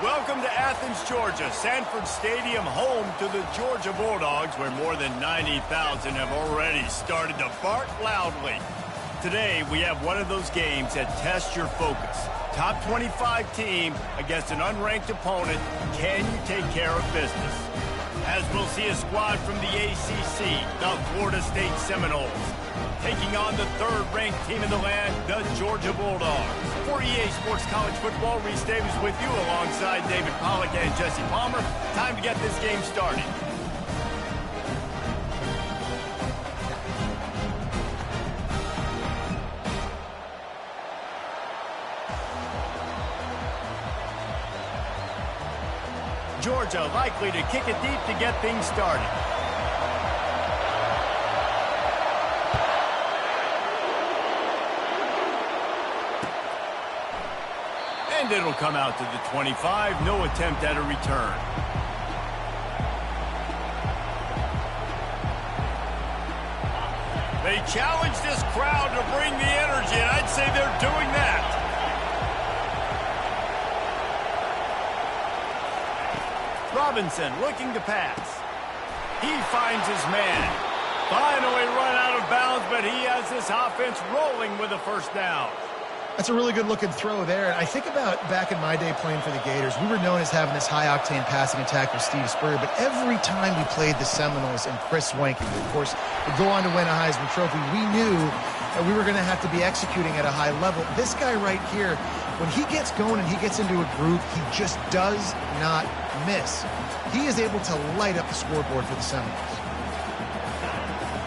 Welcome to Athens, Georgia, Sanford Stadium, home to the Georgia Bulldogs, where more than 90,000 have already started to bark loudly. Today, we have one of those games that tests your focus. Top 25 team against an unranked opponent. Can you take care of business? As we'll see a squad from the ACC, the Florida State Seminoles, taking on the third-ranked team in the land, the Georgia Bulldogs. For EA Sports College Football, Reese Davis with you alongside David Pollack and Jesse Palmer. Time to get this game started. Georgia likely to kick it deep to get things started. And it'll come out to the 25. No attempt at a return. They challenge this crowd to bring the energy, and I'd say they're doing that. Robinson looking to pass. He finds his man. Finally run out of bounds, but he has this offense rolling with a first down. That's a really good-looking throw there. And I think about back in my day playing for the Gators, we were known as having this high-octane passing attack with Steve Spurrier, but every time we played the Seminoles and Chris Swanky, who, of course, would go on to win a Heisman Trophy, we knew that we were going to have to be executing at a high level. This guy right here, when he gets going and he gets into a groove, he just does not miss. He is able to light up the scoreboard for the Seminoles.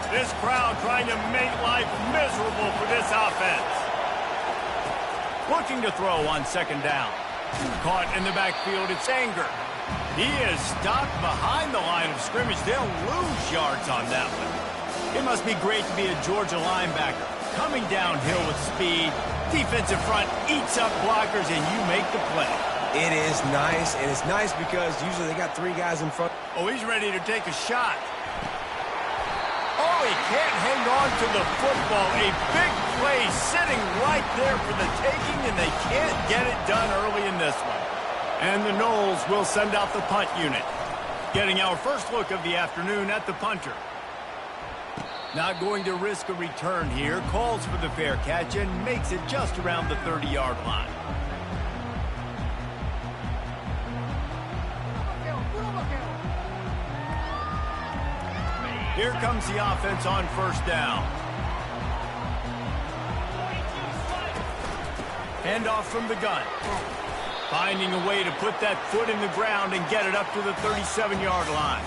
This crowd trying to make life miserable for this offense. Looking to throw on second down. Caught in the backfield, it's Anger. He is stopped behind the line of scrimmage. They'll lose yards on that one. It must be great to be a Georgia linebacker. Coming downhill with speed. Defensive front eats up blockers, and you make the play. It is nice, and it's nice because usually they got three guys in front. Oh, he's ready to take a shot. Oh, he can't hang on to the football. A big play sitting right there for the taking, and they can't get it done early in this one. And the Noles will send out the punt unit. Getting our first look of the afternoon at the punter. Not going to risk a return here. Calls for the fair catch and makes it just around the 30-yard line. Here comes the offense on first down. Handoff from the gun. Finding a way to put that foot in the ground and get it up to the 37-yard line.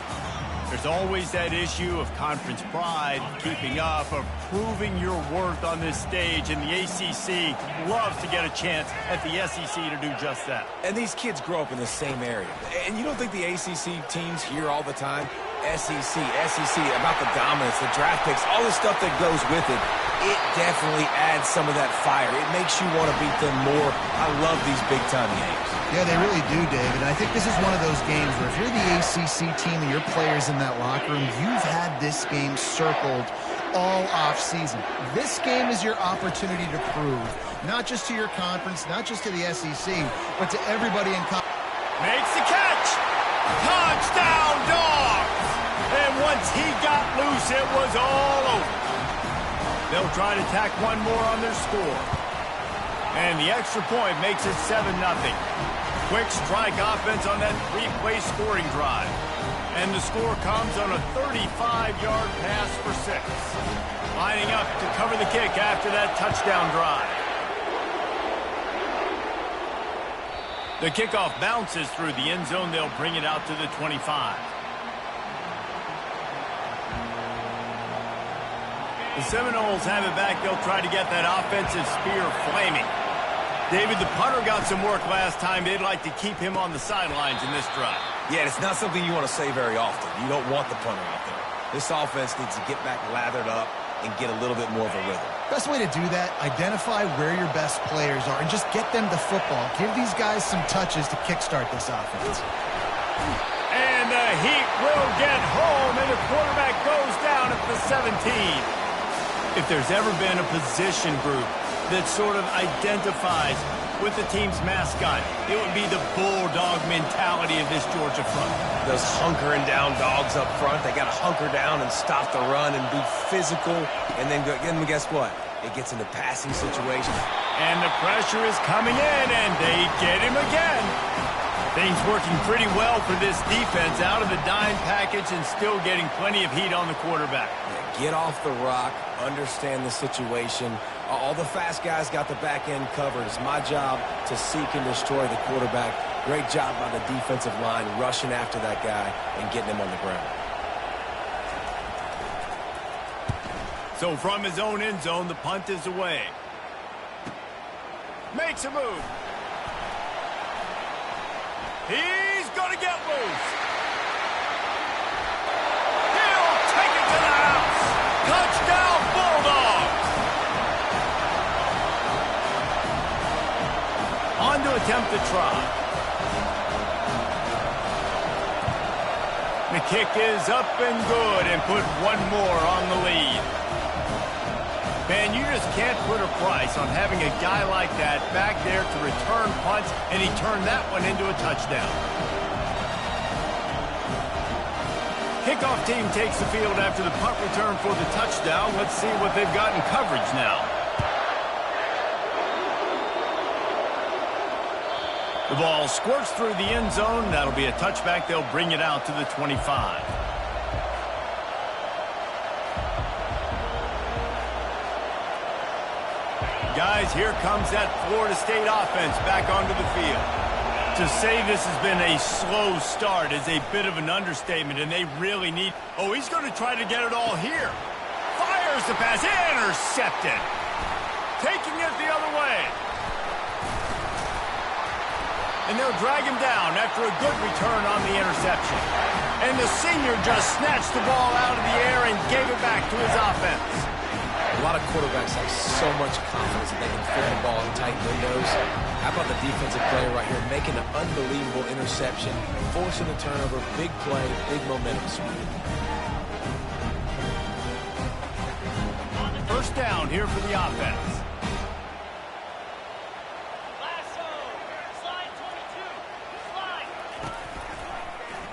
There's always that issue of conference pride, keeping up, of proving your worth on this stage, and the ACC loves to get a chance at the SEC to do just that. And these kids grow up in the same area. And you don't think the ACC teams hear all the time? SEC, about the dominance, the draft picks, all the stuff that goes with it. It definitely adds some of that fire. It makes you want to beat them more. I love these big-time games. Yeah, they really do, David. And I think this is one of those games where if you're the ACC team and your players in that locker room, you've had this game circled all off-season. This game is your opportunity to prove, not just to your conference, not just to the SEC, but to everybody in college. Makes the catch. Touchdown, Dogs! And once he got loose, it was all over. They'll try to tack one more on their score. And the extra point makes it 7-0. Quick strike offense on that three-play scoring drive. And the score comes on a 35-yard pass for 6. Lining up to cover the kick after that touchdown drive. The kickoff bounces through the end zone. They'll bring it out to the 25. The Seminoles have it back. They'll try to get that offensive spear flaming. David, the punter got some work last time. They'd like to keep him on the sidelines in this drive. Yeah, it's not something you want to say very often. You don't want the punter out there. This offense needs to get back lathered up and get a little bit more of a rhythm. Best way to do that, identify where your best players are and just get them the football. Give these guys some touches to kickstart this offense. And the Heat will get home, and the quarterback goes down at the 17. If there's ever been a position group that sort of identifies with the team's mascot. It would be the bulldog mentality of this Georgia front. Those hunkering down dogs up front, they got to hunker down and stop the run and be physical. And then guess what? It gets into passing situations. And the pressure is coming in, and they get him again. Things working pretty well for this defense, out of the dime package and still getting plenty of heat on the quarterback. Yeah, get off the rock, understand the situation. All the fast guys got the back end covered. It's my job to seek and destroy the quarterback. Great job by the defensive line rushing after that guy and getting him on the ground. So from his own end zone, the punt is away. Makes a move. He's going to get loose. He'll take it to the house. Touchdown, Bulldogs. On to attempt the try. The kick is up and good and put one more on the lead. Man, you just can't put a price on having a guy like that back there to return punts, and he turned that one into a touchdown. Kickoff team takes the field after the punt return for the touchdown. Let's see what they've got in coverage now. The ball squirts through the end zone. That'll be a touchback. They'll bring it out to the 25. Guys, here comes that Florida State offense back onto the field. To say this has been a slow start is a bit of an understatement, and they really need... Oh, he's going to try to get it all here. Fires the pass. Intercepted. Taking it the other way. And they'll drag him down after a good return on the interception. And the senior just snatched the ball out of the air and gave it back to his offense. A lot of quarterbacks have so much confidence that they can throw the ball in tight windows. How about the defensive player right here making an unbelievable interception, forcing the turnover, big play, big momentum swing. First down here for the offense.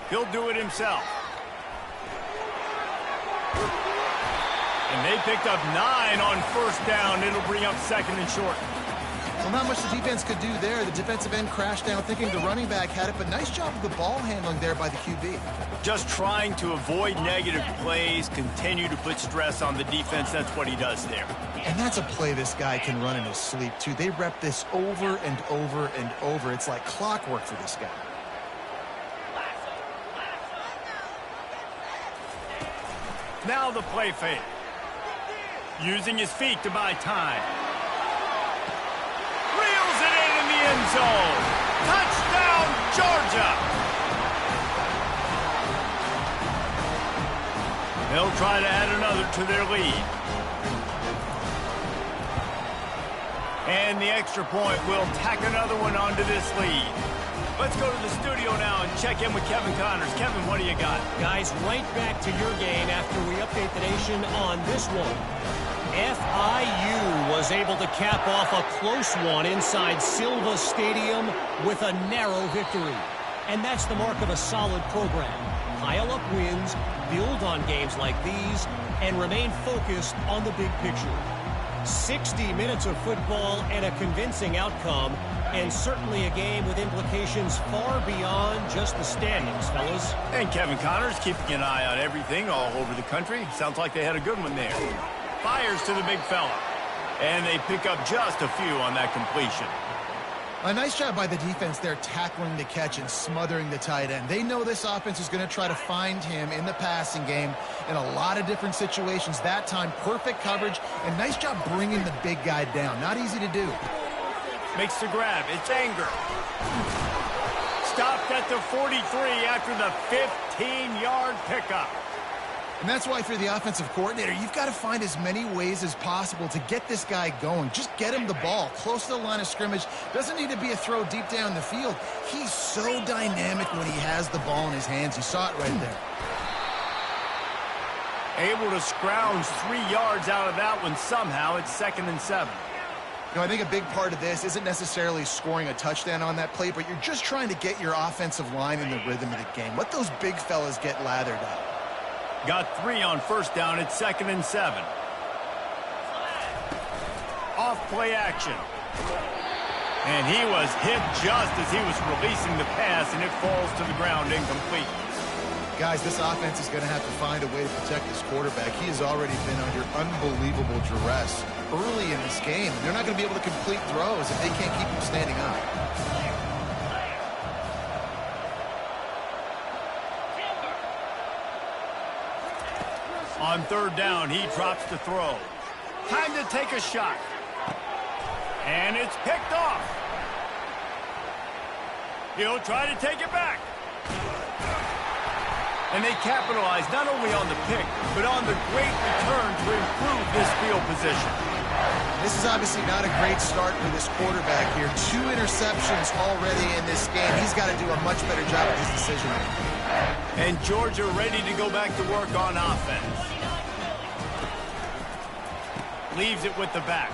He'll do it himself. And they picked up 9 on first down. It'll bring up second and short. Well, not much the defense could do there. The defensive end crashed down thinking the running back had it, but nice job of the ball handling there by the QB. Just trying to avoid negative plays, continue to put stress on the defense. That's what he does there. And that's a play this guy can run in his sleep, too. They rep this over and over and over. It's like clockwork for this guy. Now the play fake. Using his feet to buy time. Reels it in the end zone. Touchdown, Georgia. They'll try to add another to their lead. And the extra point will tack another one onto this lead. Let's go to the studio now and check in with Kevin Connors. Kevin, what do you got? Guys, right back to your game after we update the nation on this one. FIU was able to cap off a close one inside Silva Stadium with a narrow victory. And that's the mark of a solid program. Pile up wins, build on games like these, and remain focused on the big picture. 60 minutes of football and a convincing outcome, and certainly a game with implications far beyond just the standings, fellas. And Kevin Connors keeping an eye on everything all over the country. Sounds like they had a good one there. Fires to the big fella. And they pick up just a few on that completion. A nice job by the defense there tackling the catch and smothering the tight end. They know this offense is going to try to find him in the passing game in a lot of different situations. That time, perfect coverage and nice job bringing the big guy down. Not easy to do. Makes the grab. It's Anger. Stopped at the 43 after the 15-yard pickup. And that's why, if you're the offensive coordinator, you've got to find as many ways as possible to get this guy going. Just get him the ball close to the line of scrimmage. Doesn't need to be a throw deep down the field. He's so dynamic when he has the ball in his hands. You saw it right there. Able to scrounge 3 yards out of that one somehow. It's 2nd and 7. I think a big part of this isn't necessarily scoring a touchdown on that play, but you're just trying to get your offensive line in the rhythm of the game. Let those big fellas get lathered up. Got 3 on first down. It's 2nd and 7. Off play action. And he was hit just as he was releasing the pass, and it falls to the ground incomplete. Guys, this offense is going to have to find a way to protect this quarterback. He has already been under unbelievable duress early in this game. They're not going to be able to complete throws if they can't keep him standing up. On 3rd down, he drops the throw. Time to take a shot. And it's picked off. He'll try to take it back. And they capitalize not only on the pick, but on the great return to improve this field position. This is obviously not a great start for this quarterback here. 2 interceptions already in this game. He's got to do a much better job of his decision-making. And Georgia ready to go back to work on offense. Leaves it with the back.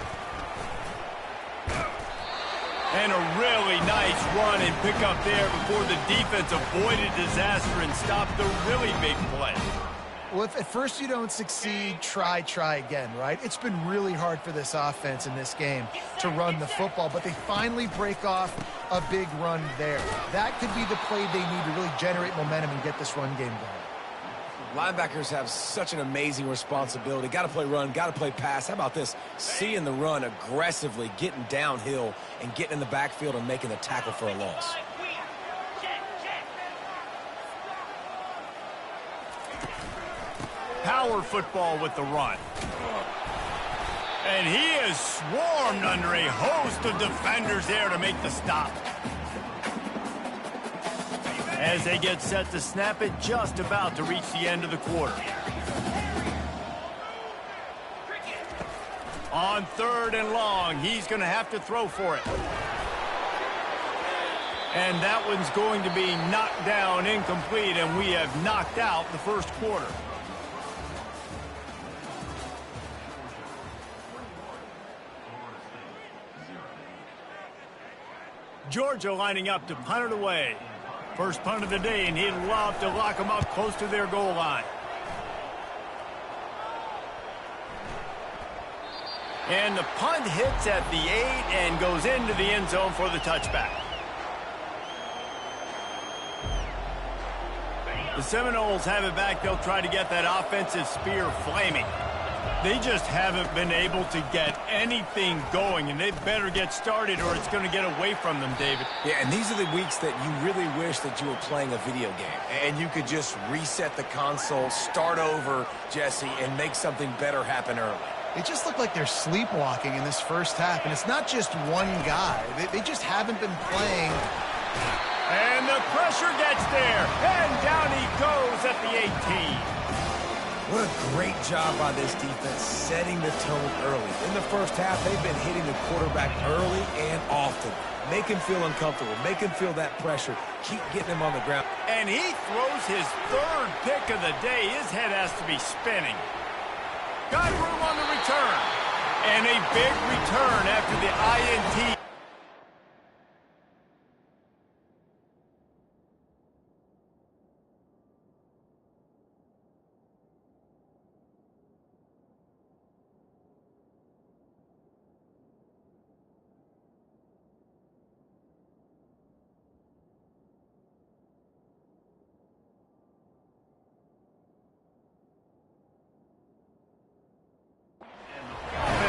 And a really nice run and pick up there before the defense avoided disaster and stopped the really big play. Well, if at first you don't succeed, try again, right? It's been really hard for this offense in this game to run the football, but they finally break off a big run there. That could be the play they need to really generate momentum and get this run game going. Linebackers have such an amazing responsibility. Got to play run, got to play pass. How about this? Seeing the run aggressively, getting downhill, and getting in the backfield and making the tackle for a loss. Power football with the run. And he is swarmed under a host of defenders there to make the stop. As they get set to snap it, just about to reach the end of the quarter. On 3rd and long, he's going to have to throw for it. And that one's going to be knocked down incomplete, and we have knocked out the first quarter. Georgia lining up to punt it away. First punt of the day, and he'd love to lock them up close to their goal line. And the punt hits at the 8 and goes into the end zone for the touchback. The Seminoles have it back. They'll try to get that offensive spear flaming. They just haven't been able to get anything going, and they better get started or it's going to get away from them, David. Yeah, and these are the weeks that you really wish that you were playing a video game and you could just reset the console, start over, Jesse, and make something better happen early. It just looked like they're sleepwalking in this first half, and it's not just one guy. They just haven't been playing. And the pressure gets there, and down he goes at the 18. What a great job by this defense setting the tone early. In the first half, they've been hitting the quarterback early and often. Make him feel uncomfortable. Make him feel that pressure. Keep getting him on the ground. And he throws his 3rd pick of the day. His head has to be spinning. Got room on the return. And a big return after the INT.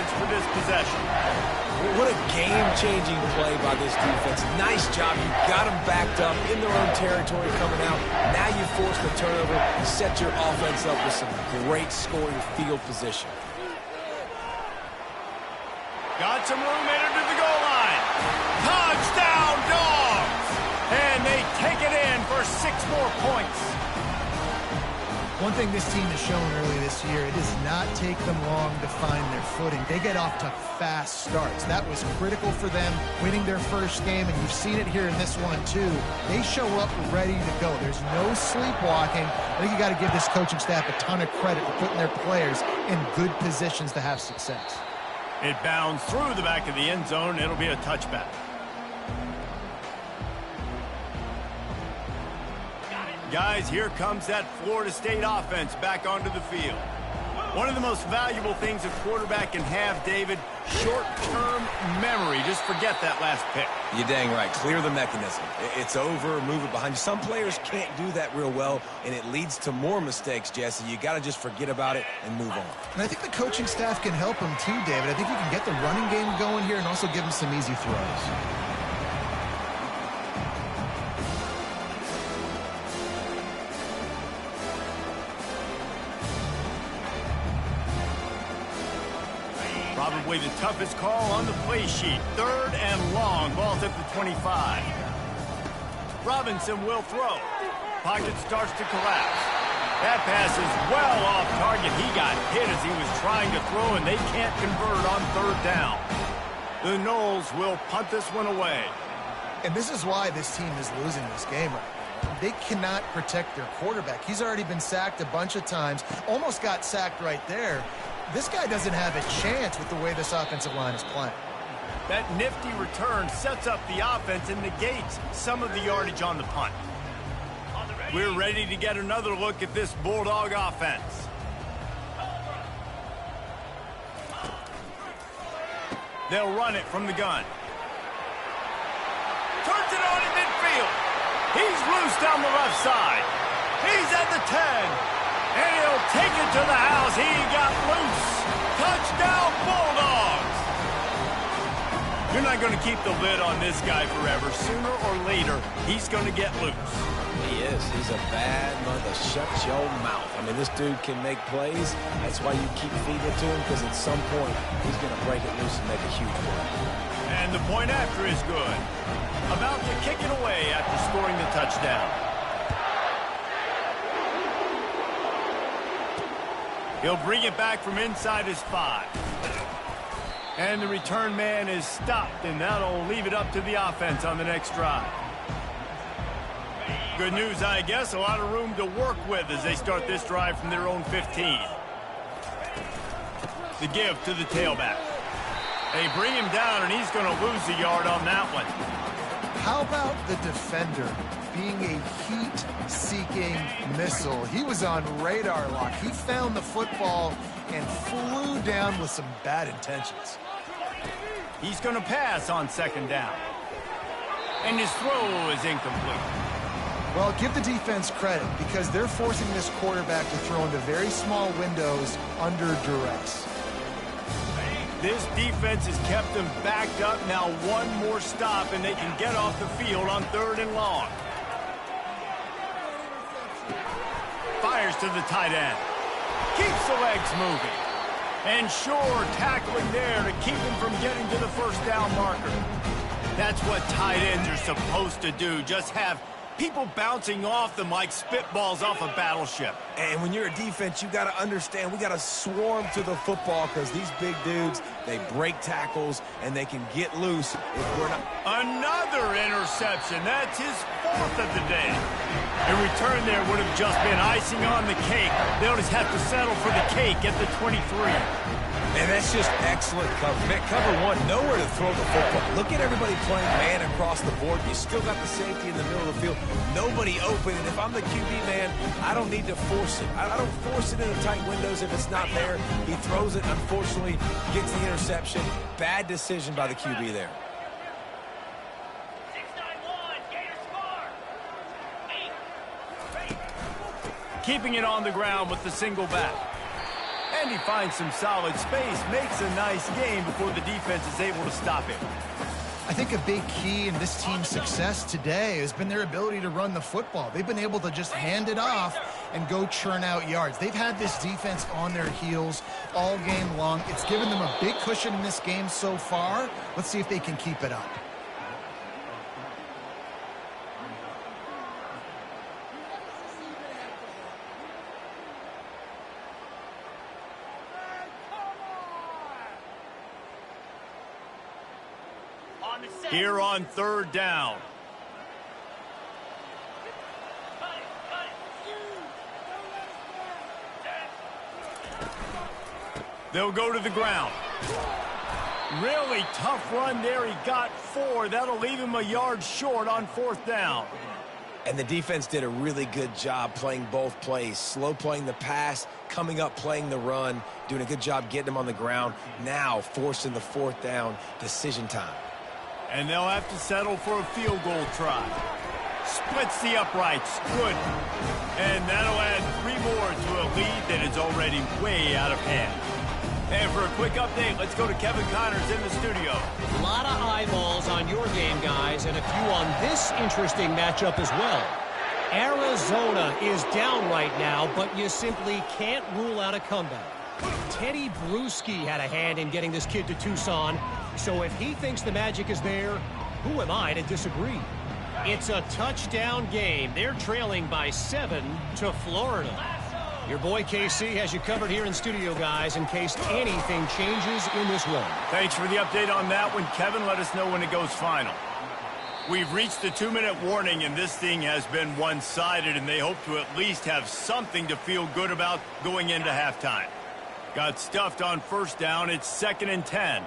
For this possession. What a game-changing play by this defense. Nice job. You got them backed up in their own territory coming out. Now you force the turnover. You set your offense up with some great scoring field position. Got some room entered to the goal line. Touchdown, Dogs! And they take it in for 6 more points. One thing this team has shown early this year, it does not take them long to find their footing. They get off to fast starts. That was critical for them, winning their first game, and you've seen it here in this one too. They show up ready to go. There's no sleepwalking. I think you got to give this coaching staff a ton of credit for putting their players in good positions to have success. It bounds through the back of the end zone. It'll be a touchback. Guys, here comes that Florida State offense back onto the field. One of the most valuable things a quarterback can have, David, short-term memory. Just forget that last pick. You're dang right. Clear the mechanism. It's over, move it behind you. Some players can't do that real well, and it leads to more mistakes, Jesse. You got to just forget about it and move on. And I think the coaching staff can help him too, David. I think you can get the running game going here and also give him some easy throws. Probably the toughest call on the play sheet. 3rd and long. Ball's at the 25. Robinson will throw. Pocket starts to collapse. That pass is well off target. He got hit as he was trying to throw, and they can't convert on 3rd down. The Noles will punt this one away. And this is why this team is losing this game right now. They cannot protect their quarterback. He's already been sacked a bunch of times. Almost got sacked right there. This guy doesn't have a chance with the way this offensive line is playing. That nifty return sets up the offense and negates some of the yardage on the punt. We're ready to get another look at this Bulldog offense. They'll run it from the gun. Turns it on in midfield. He's loose down the left side. He's at the 10. And he'll take it to the house. He got loose. Touchdown, Bulldogs. You're not going to keep the lid on this guy forever. Sooner or later, he's going to get loose. He is. He's a bad mother. Shut your mouth. I mean, this dude can make plays. That's why you keep feeding it to him, because at some point, he's going to break it loose and make a huge play. And the point after is good. About to kick it away after scoring the touchdown. He'll bring it back from inside his 5. And the return man is stopped, and that'll leave it up to the offense on the next drive. Good news, I guess. A lot of room to work with as they start this drive from their own 15. The give to the tailback. They bring him down, and he's going to lose a yard on that one. How about the defender being a heat-seeking missile? He was on radar lock. He found the football and flew down with some bad intentions. He's going to pass on 2nd down. And his throw is incomplete. Well, give the defense credit because they're forcing this quarterback to throw into very small windows under duress. This defense has kept them backed up. Now one more stop, and they can get off the field on 3rd and long. Fires to the tight end. Keeps the legs moving. And sure, tackling there to keep him from getting to the 1st down marker. That's what tight ends are supposed to do. Just have people bouncing off them like spitballs off a battleship. And when you're a defense, you got to understand we got to swarm to the football because these big dudes, they break tackles and they can get loose if we're not. Another interception. That's his 4th of the day. A return there would have just been icing on the cake. They'll just have to settle for the cake at the 23. And that's just excellent cover. Man, cover 1, nowhere to throw the football. Look at everybody playing man across the board. You still got the safety in the middle of the field. Nobody open. And if I'm the QB man, I don't need to force it. I don't force it into tight windows if it's not there. He throws it, unfortunately, gets the interception. Bad decision by the QB there. Keeping it on the ground with the single back. And he finds some solid space, makes a nice game before the defense is able to stop him. I think a big key in this team's success today has been their ability to run the football. They've been able to just hand it off and go churn out yards. They've had this defense on their heels all game long. It's given them a big cushion in this game so far. Let's see if they can keep it up. Here on 3rd down. They'll go to the ground. Really tough run there. He got 4. That'll leave him a yard short on 4th down. And the defense did a really good job playing both plays. Slow playing the pass, coming up playing the run, doing a good job getting him on the ground. Now forcing the 4th down, decision time. And they'll have to settle for a field goal try. Splits the uprights. Good. And that'll add 3 more to a lead that is already way out of hand. And for a quick update, let's go to Kevin Connors in the studio. A lot of eyeballs on your game, guys, and a few on this interesting matchup as well. Arizona is down right now, but you simply can't rule out a comeback. Teddy Bruschi had a hand in getting this kid to Tucson, so if he thinks the magic is there, who am I to disagree? It's a touchdown game. They're trailing by 7 to Florida. Your boy KC has you covered here in studio, guys, in case anything changes in this one. Thanks for the update on that one, Kevin. Let us know when it goes final. We've reached the 2-minute warning, and this thing has been one-sided, and they hope to at least have something to feel good about going into halftime. Got stuffed on 1st down. It's 2nd and 10.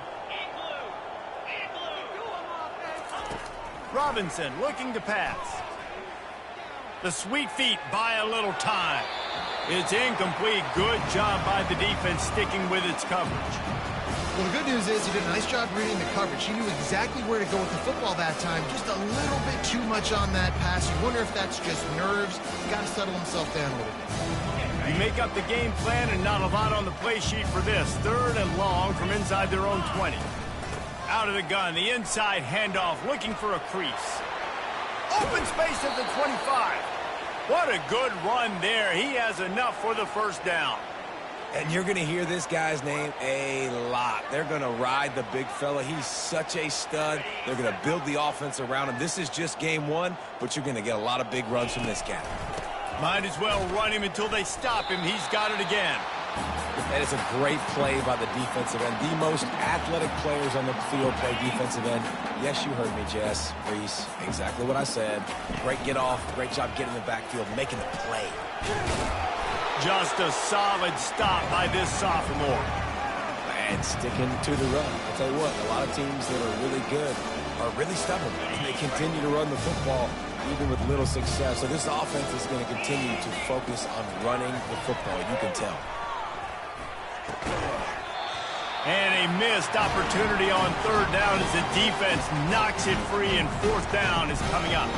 Robinson looking to pass. The sweet feet buy a little time. It's incomplete. Good job by the defense sticking with its coverage. Well, the good news is he did a nice job reading the coverage. He knew exactly where to go with the football that time. Just a little bit too much on that pass. You wonder if that's just nerves. He's got to settle himself down a little bit. You make up the game plan and not a lot on the play sheet for this. 3rd and long from inside their own 20. Out of the gun, the inside handoff, looking for a crease. Open space at the 25. What a good run there. He has enough for the 1st down. And you're going to hear this guy's name a lot. They're going to ride the big fella. He's such a stud. They're going to build the offense around him. This is just game 1, but you're going to get a lot of big runs from this guy. Might as well run him until they stop him. He's got it again. That is a great play by the defensive end. The most athletic players on the field play defensive end. Yes, you heard me, Jess, Reese. Exactly what I said. Great get off. Great job getting in the backfield, making the play. Just a solid stop by this sophomore. And sticking to the run. I'll tell you what, a lot of teams that are really good are really stubborn. And they continue to run the football even with little success. So this offense is going to continue to focus on running the football. You can tell. And a missed opportunity on 3rd down as the defense knocks it free, and 4th down is coming up.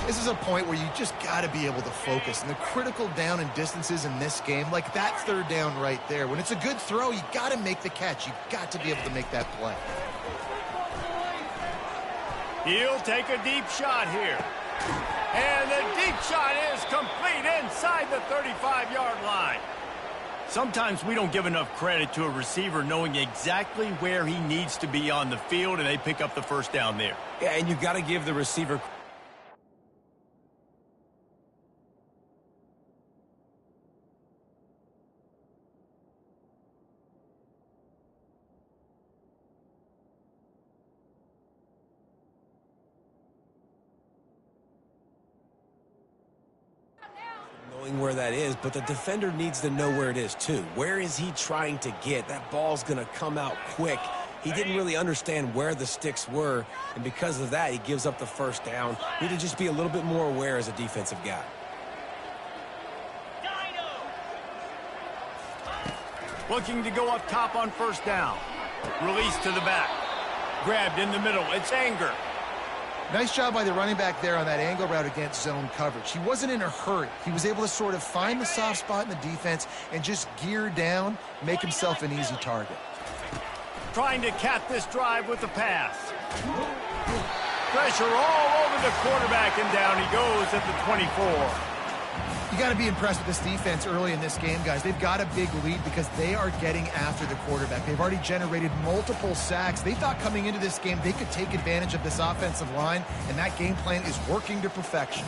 This is a point where you just got to be able to focus. And the critical down and distances in this game, like that 3rd down right there, when it's a good throw, you got to make the catch. You got to be able to make that play. He'll take a deep shot here. And the deep shot is complete inside the 35-yard line. Sometimes we don't give enough credit to a receiver knowing exactly where he needs to be on the field, and they pick up the 1st down there. Yeah, and you've got to give the receiver where that is, but the defender needs to know where it is too. Where is he trying to get? That ball's going to come out quick. He didn't really understand where the sticks were, and because of that, he gives up the 1st down. Need to just be a little bit more aware as a defensive guy. Looking to go up top on 1st down. Release to the back. Grabbed in the middle. It's Anger. Nice job by the running back there on that angle route against zone coverage. He wasn't in a hurry. He was able to sort of find the soft spot in the defense and just gear down, make himself an easy target. Trying to cap this drive with the pass. Pressure all over the quarterback, and down he goes at the 24. You got to be impressed with this defense early in this game, guys. They've got a big lead because they are getting after the quarterback. They've already generated multiple sacks. They thought coming into this game they could take advantage of this offensive line, and that game plan is working to perfection.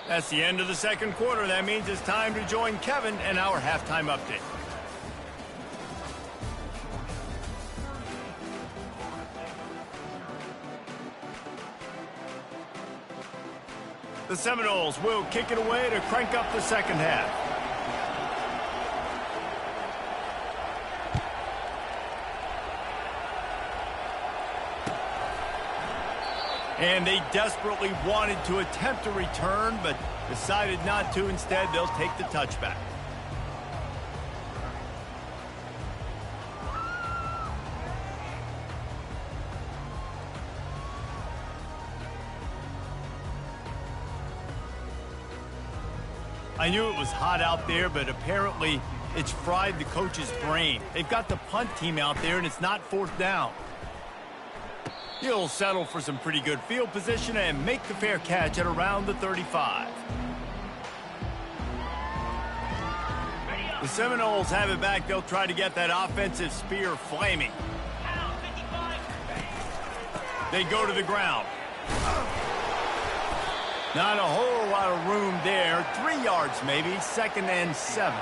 That's the end of the second quarter. That means it's time to join Kevin and our halftime update. The Seminoles will kick it away to crank up the second half. And they desperately wanted to attempt a return, but decided not to. Instead, they'll take the touchback. I knew it was hot out there, but apparently it's fried the coach's brain. They've got the punt team out there, and it's not fourth down. He'll settle for some pretty good field position and make the fair catch at around the 35. The Seminoles have it back. They'll try to get that offensive spear flaming. They go to the ground. Not a whole lot of room there. 3 yards maybe, 2nd and 7.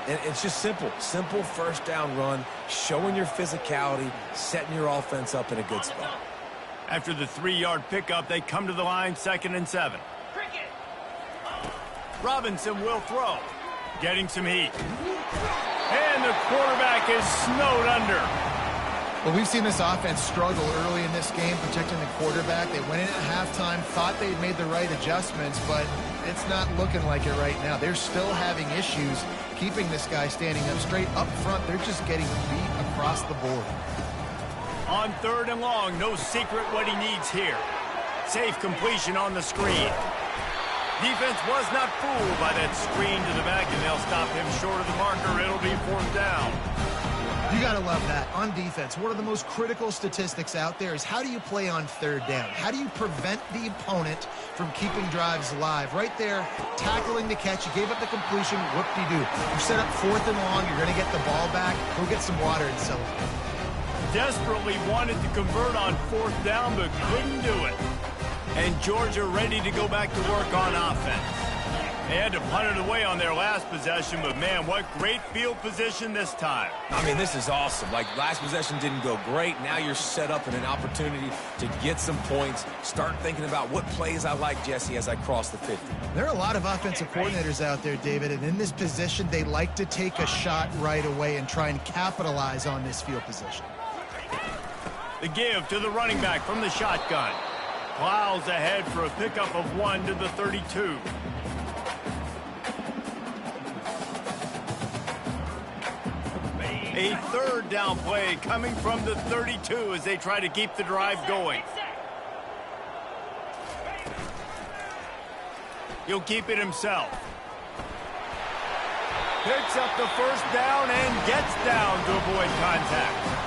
And it's just simple first down run, showing your physicality, setting your offense up in a good spot. After the 3-yard pickup, they come to the line, 2nd and 7. Robinson will throw, getting some heat. And the quarterback is snowed under. Well, we've seen this offense struggle early in this game, protecting the quarterback. They went in at halftime, thought they'd made the right adjustments, but it's not looking like it right now. They're still having issues keeping this guy standing up straight up front. They're just getting beat across the board. On 3rd and long, no secret what he needs here. Safe completion on the screen. Defense was not fooled by that screen to the back, and they'll stop him short of the marker. It'll be 4th down. You got to love that. On defense, one of the most critical statistics out there is how do you play on 3rd down? How do you prevent the opponent from keeping drives alive? Right there, tackling the catch. You gave up the completion. Whoop-de-doo. You set up 4th and long. You're going to get the ball back. Go get some water and celebrate. Desperately wanted to convert on 4th down, but couldn't do it. And Georgia ready to go back to work on offense. They had to punt it away on their last possession, but man, what great field position this time. I mean, this is awesome. Like, last possession didn't go great. Now you're set up in an opportunity to get some points. Start thinking about what plays I like, Jesse, as I cross the 50. There are a lot of offensive coordinators out there, David, and in this position, they like to take a shot right away and try and capitalize on this field position. The give to the running back from the shotgun. Plows ahead for a pickup of 1 to the 32. A 3rd down play coming from the 32 as they try to keep the drive going. He'll keep it himself. Picks up the 1st down and gets down to avoid contact.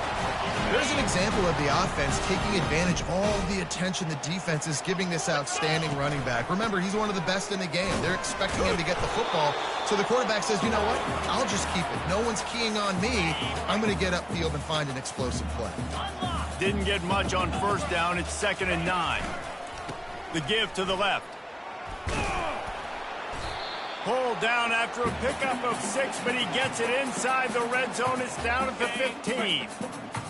There's an example of the offense taking advantage of all the attention the defense is giving this outstanding running back. Remember, he's one of the best in the game. They're expecting him to get the football. So the quarterback says, you know what? I'll just keep it. No one's keying on me. I'm going to get upfield and find an explosive play. Didn't get much on 1st down. It's 2nd and 9. The give to the left. Pulled down after a pickup of 6, but he gets it inside the red zone. It's down at the 15.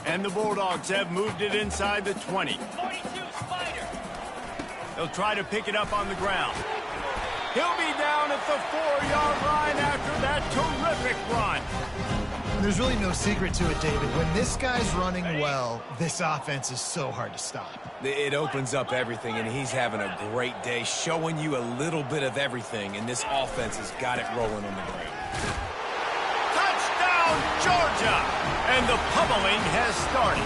And the Bulldogs have moved it inside the 20. They'll try to pick it up on the ground. He'll be down at the 4-yard line after that terrific run. There's really no secret to it, David. When this guy's running well, this offense is so hard to stop. It opens up everything, and he's having a great day, showing you a little bit of everything, and this offense has got it rolling on the ground. Touchdown, Georgia! And the pummeling has started.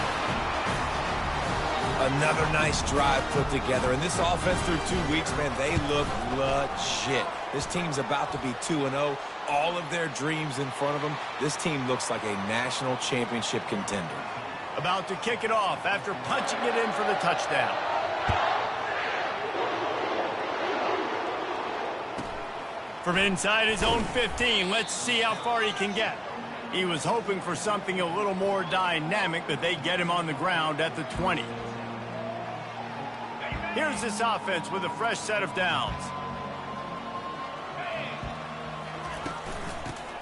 Another nice drive put together, and this offense through 2 weeks, man, they look legit. This team's about to be 2-0. All of their dreams in front of them. This team looks like a national championship contender. About to kick it off after punching it in for the touchdown. From inside his own 15, let's see how far he can get. He was hoping for something a little more dynamic, but they get him on the ground at the 20. Here's this offense with a fresh set of downs.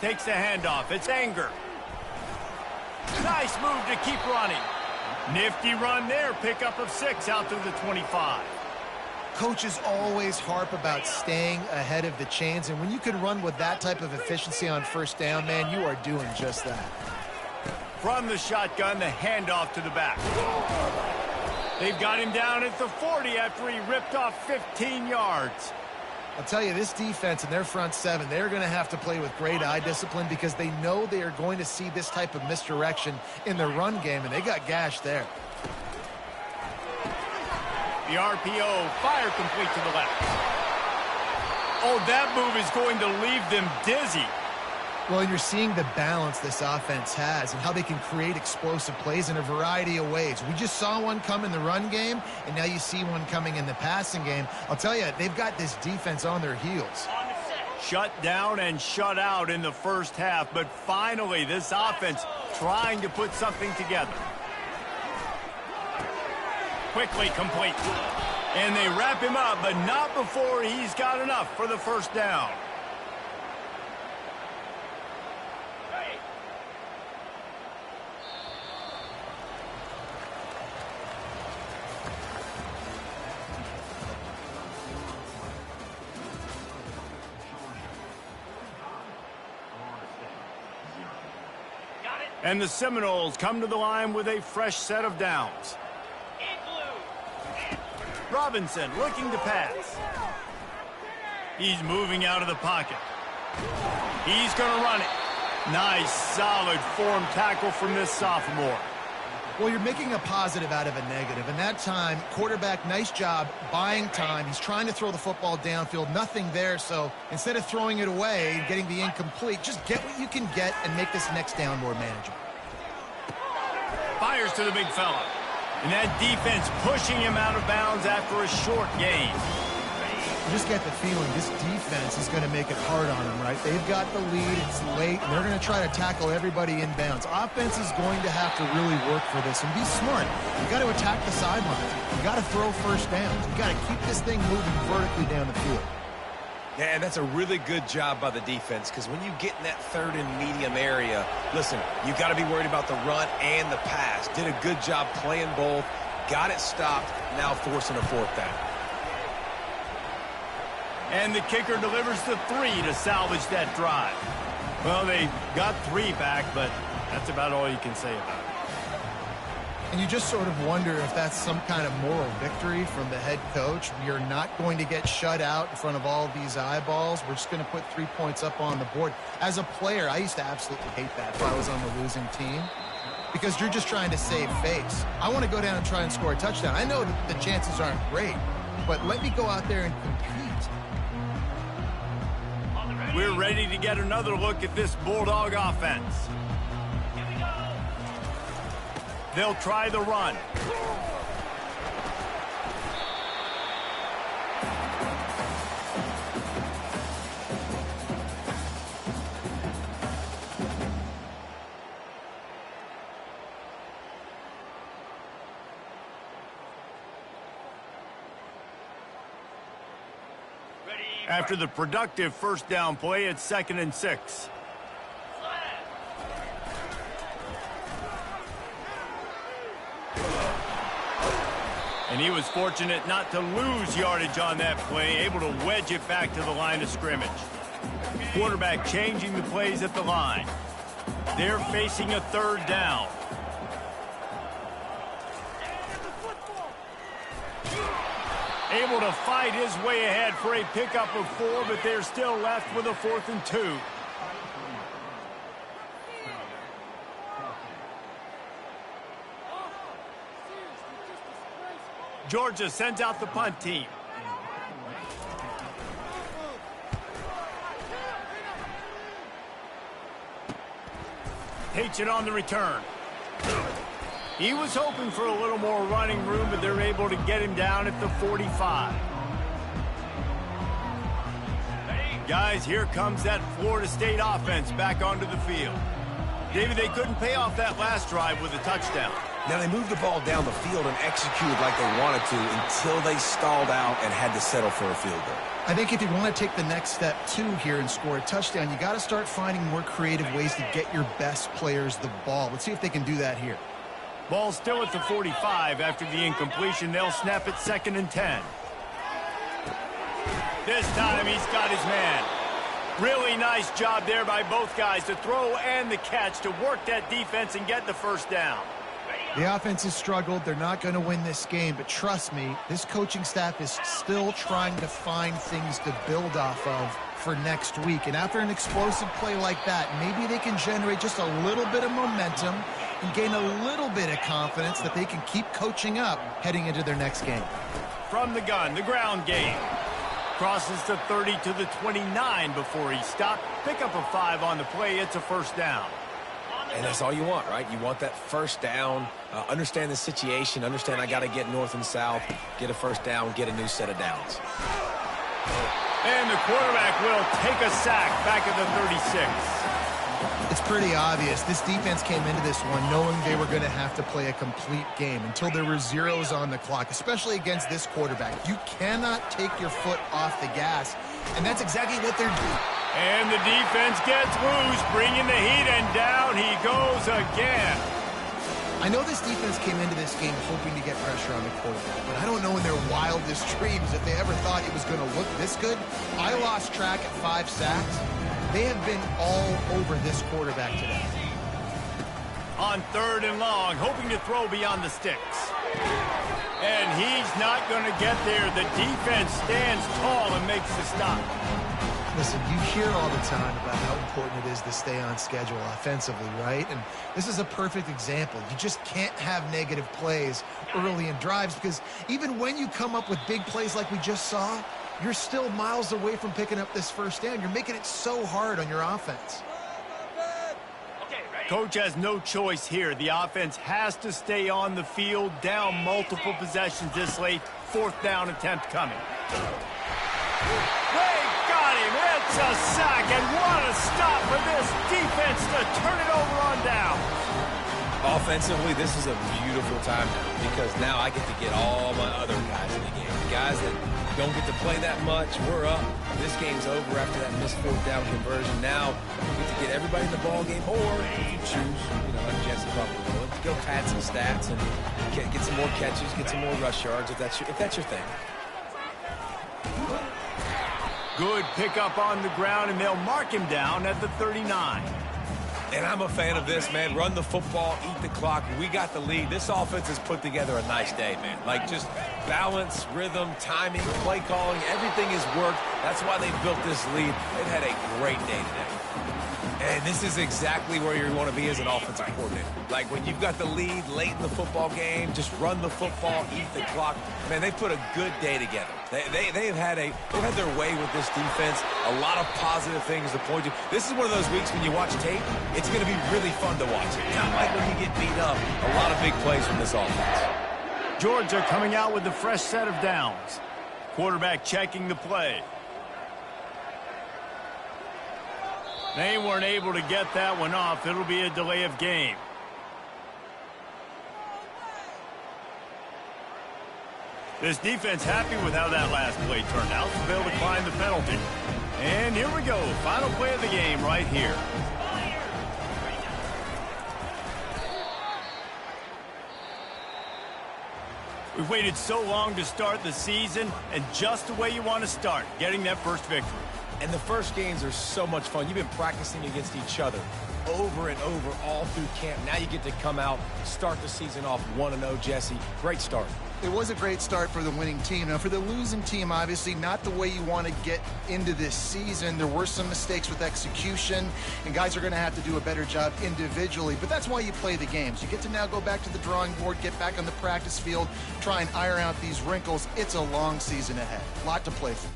Takes the handoff. It's Anger. Nice move to keep running. Nifty run there. Pickup of 6 out to the 25. Coaches always harp about staying ahead of the chains, and when you can run with that type of efficiency on first down, man, you are doing just that. From the shotgun, the handoff to the back. They've got him down at the 40 after he ripped off 15 yards. I'll tell you, this defense and their front seven, they're going to have to play with great eye discipline because they know they are going to see this type of misdirection in the run game, and they got gashed there. The RPO, fire complete to the left. Oh, that move is going to leave them dizzy. Well, and you're seeing the balance this offense has and how they can create explosive plays in a variety of ways. We just saw one come in the run game, and now you see one coming in the passing game. I'll tell you, they've got this defense on their heels. Shut down and shut out in the first half, but finally this offense trying to put something together. Quickly complete. And they wrap him up, but not before he's got enough for the first down. And the Seminoles come to the line with a fresh set of downs. Robinson looking to pass. He's moving out of the pocket. He's going to run it. Nice, solid form tackle from this sophomore. Well, you're making a positive out of a negative. And that time, quarterback, nice job buying time. He's trying to throw the football downfield. Nothing there. So instead of throwing it away and getting the incomplete, just get what you can get and make this next down more manageable. Fires to the big fella. And that defense pushing him out of bounds after a short gain. You just get the feeling this defense is going to make it hard on them, right? They've got the lead. It's late, and they're going to try to tackle everybody in bounds. Offense is going to have to really work for this and be smart. You got to attack the sidelines. You got to throw first downs. You got to keep this thing moving vertically down the field. Yeah, and that's a really good job by the defense because when you get in that third and medium area, listen, you got to be worried about the run and the pass. Did a good job playing both, got it stopped, now forcing a fourth down. And the kicker delivers the 3 to salvage that drive. Well, they got 3 back, but that's about all you can say about it. And you just sort of wonder if that's some kind of moral victory from the head coach. You're not going to get shut out in front of all these eyeballs. We're just going to put 3 points up on the board. As a player, I used to absolutely hate that if I was on the losing team because you're just trying to save face. I want to go down and try and score a touchdown. I know that the chances aren't great, but let me go out there and compete. We're ready to get another look at this Bulldog offense. They'll try the run. After the productive first down play, it's 2nd and 6. And he was fortunate not to lose yardage on that play, able to wedge it back to the line of scrimmage. Quarterback changing the plays at the line. They're facing a 3rd down. Able to fight his way ahead for a pickup of 4, but they're still left with a 4th and 2. Georgia sends out the punt team. Takes it on the return. He was hoping for a little more running room, but they're able to get him down at the 45. Guys, here comes that Florida State offense back onto the field. David, they couldn't pay off that last drive with a touchdown. Now, they moved the ball down the field and executed like they wanted to until they stalled out and had to settle for a field goal. I think if you want to take the next step, too, here and score a touchdown, you got to start finding more creative ways to get your best players the ball. Let's see if they can do that here. Ball still at the 45 after the incompletion. They'll snap it 2nd and 10. This time he's got his man. Really nice job there by both guys to throw and the catch to work that defense and get the first down. The offense has struggled. They're not going to win this game, but trust me, this coaching staff is still trying to find things to build off of for next week. And after an explosive play like that, maybe they can generate just a little bit of momentum and gain a little bit of confidence that they can keep coaching up heading into their next game. From the gun, the ground game. Crosses the 30 to the 29 before he stopped. Pick up a 5 on the play. It's a first down. And that's all you want, right? You want that first down, understand the situation, understand I got to get north and south, get a first down, get a new set of downs. And the quarterback will take a sack back at the 36. It's pretty obvious. This defense came into this one knowing they were going to have to play a complete game until there were zeros on the clock, especially against this quarterback. You cannot take your foot off the gas, and that's exactly what they're doing. And the defense gets loose, bringing the heat, and down he goes again. I know this defense came into this game hoping to get pressure on the quarterback, but I don't know in their wildest dreams if they ever thought it was going to look this good. I lost track at 5 sacks. They have been all over this quarterback today. On 3rd and long, hoping to throw beyond the sticks. And he's not going to get there. The defense stands tall and makes the stop. Listen, you hear all the time about how important it is to stay on schedule offensively, right? And this is a perfect example. You just can't have negative plays early in drives because even when you come up with big plays like we just saw, you're still miles away from picking up this first down. You're making it so hard on your offense. Coach has no choice here. The offense has to stay on the field, down multiple possessions this late. 4th down attempt coming. They got him. It's a sack, and what a stop for this defense to turn it over on down. Offensively, this is a beautiful time because now I get to get all my other guys in the game. The guys that don't get to play that much, we're up. This game's over after that missed 4th down conversion. Now we get to get everybody in the ball game, or if you choose, like Jesse probably will, to go pad some stats and get some more catches, get some more rush yards if that's your thing. Good pickup on the ground, and they'll mark him down at the 39. And I'm a fan of this, man. Run the football, eat the clock. We got the lead. This offense has put together a nice day, man. Like, just balance, rhythm, timing, play calling, everything has worked. That's why they built this lead. They've had a great day today. And this is exactly where you want to be as an offensive coordinator. Like, when you've got the lead late in the football game, just run the football, eat the clock. Man, they put a good day together. They've had their way with this defense. A lot of positive things to point to. This is one of those weeks when you watch tape, it's going to be really fun to watch it. Not like when you get beat up. A lot of big plays from this offense. Georgia coming out with a fresh set of downs. Quarterback checking the play. They weren't able to get that one off. It'll be a delay of game. This defense happy with how that last play turned out, so they'll decline the penalty. And here we go. Final play of the game right here. We've waited so long to start the season, and just the way you want to start, getting that first victory. And the first games are so much fun. You've been practicing against each other over and over all through camp. Now you get to come out, start the season off 1-0, Jesse. Great start. It was a great start for the winning team. Now, for the losing team, obviously, not the way you want to get into this season. There were some mistakes with execution, and guys are going to have to do a better job individually. But that's why you play the games. You get to now go back to the drawing board, get back on the practice field, try and iron out these wrinkles. It's a long season ahead. A lot to play for.